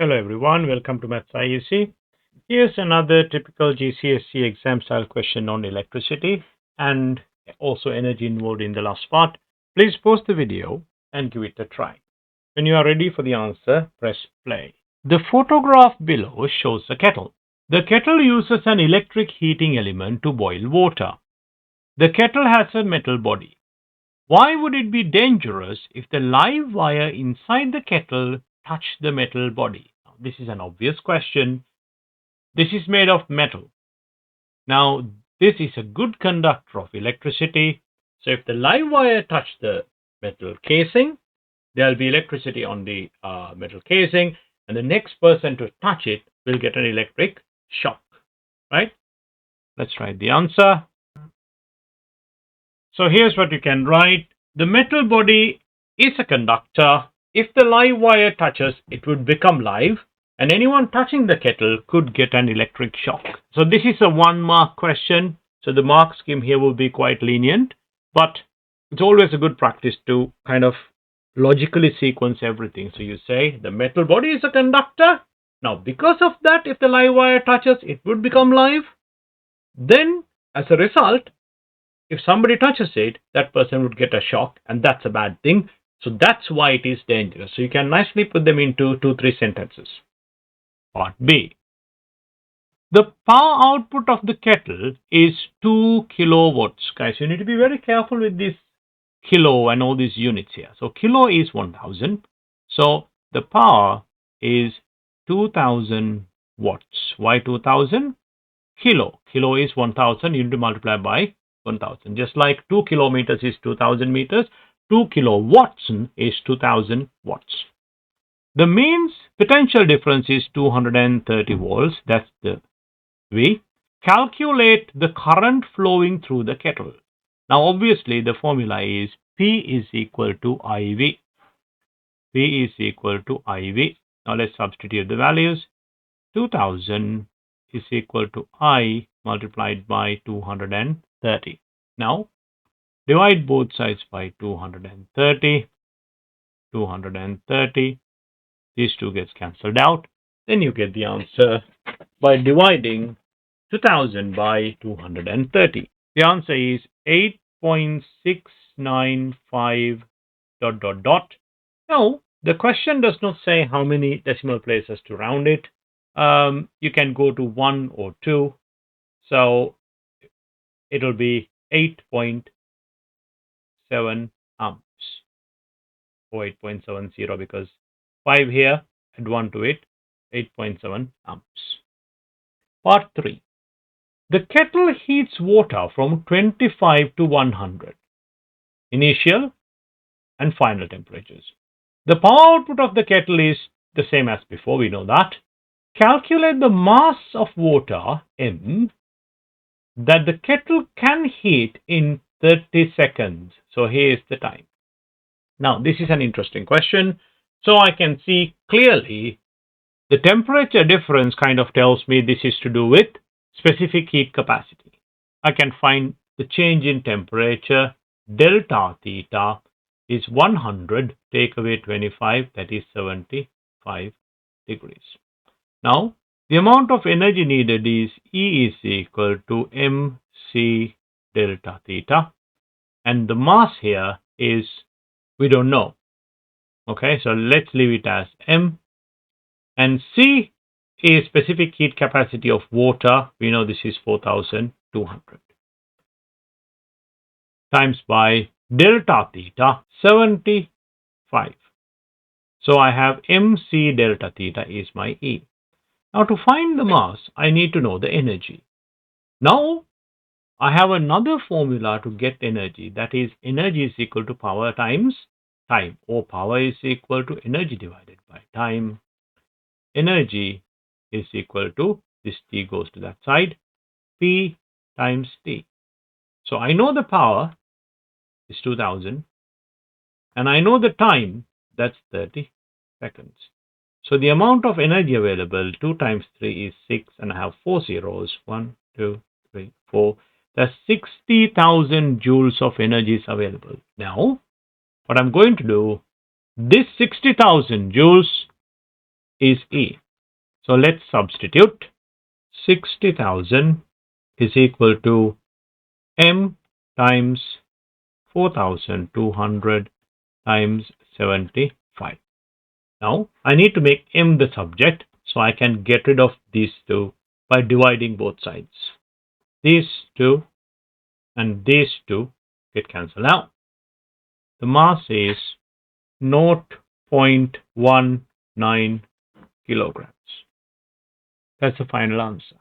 Hello everyone, welcome to Maths IUC. Here's another typical GCSE exam style question on electricity and also energy involved in the last part. Please pause the video and give it a try. When you are ready for the answer, press play. The photograph below shows a kettle. The kettle uses an electric heating element to boil water. The kettle has a metal body. Why would it be dangerous if the live wire inside the kettle touched the metal body? Now, this is an obvious question. This is made of metal. Now, this is a good conductor of electricity. So if the live wire touched the metal casing, there will be electricity on the metal casing, and the next person to touch it will get an electric shock, right? Let's write the answer. So here's what you can write. The metal body is a conductor. If the live wire touches, it would become live, and anyone touching the kettle could get an electric shock. So this is a 1-mark question. So the mark scheme here will be quite lenient, but it's always a good practice to kind of logically sequence everything. So you say the metal body is a conductor. Now, because of that, if the live wire touches, it would become live. Then, as a result, if somebody touches it, that person would get a shock, and that's a bad thing. So that's why it is dangerous. So you can nicely put them into 2-3 sentences. Part B. The power output of the kettle is 2 kilowatts. Guys, you need to be very careful with this kilo and all these units here. So kilo is 1000. So the power is 2000 watts. Why 2000? Kilo. Kilo is 1000. You need to multiply by 1000. Just like 2 kilometers is 2000 meters, 2 kilowatts is 2000 watts. The means potential difference is 230 volts. That's the V. Calculate the current flowing through the kettle. Now, obviously, the formula is P is equal to IV. P is equal to IV. Now, let's substitute the values. 2000 is equal to I multiplied by 230. Now, divide both sides by 230. 230. These two gets cancelled out. Then you get the answer by dividing 2000 by 230. The answer is 8.695 ... Now, the question does not say how many decimal places to round it. You can go to 1 or 2. So it will be 8.7 amps or 8.70 because 5 here, add 1 to it, 8.7 amps. Part 3. The kettle heats water from 25 to 100. Initial and final temperatures. The power output of the kettle is the same as before, we know that. Calculate the mass of water, M, that the kettle can heat in 30 seconds. So here is the time. Now, this is an interesting question. So I can see clearly the temperature difference kind of tells me this is to do with specific heat capacity. I can find the change in temperature. Delta theta is 100, take away 25, that is 75 degrees. Now, the amount of energy needed is E is equal to mc delta theta. And the mass here is, we don't know. Okay, so let's leave it as M. And C is specific heat capacity of water. We know this is 4200. Times by delta theta, 75. So I have mc delta theta is my E. Now to find the mass, I need to know the energy. Now I have another formula to get energy. That is, energy is equal to power times time, or power is equal to energy divided by time. Energy is equal to, this T goes to that side, P times T. So I know the power is 2000 and I know the time, that's 30 seconds. So the amount of energy available, 2 times 3 is 6, and I have 4 zeros, 1, 2, 3, 4. That's 60,000 joules of energy is available. Now, what I'm going to do, this 60,000 joules is E. So let's substitute. 60,000 is equal to m times 4,200 times 75. Now I need to make m the subject, so I can get rid of these two by dividing both sides. These two and these two get cancelled out. The mass is 0.19 kilograms. That's the final answer.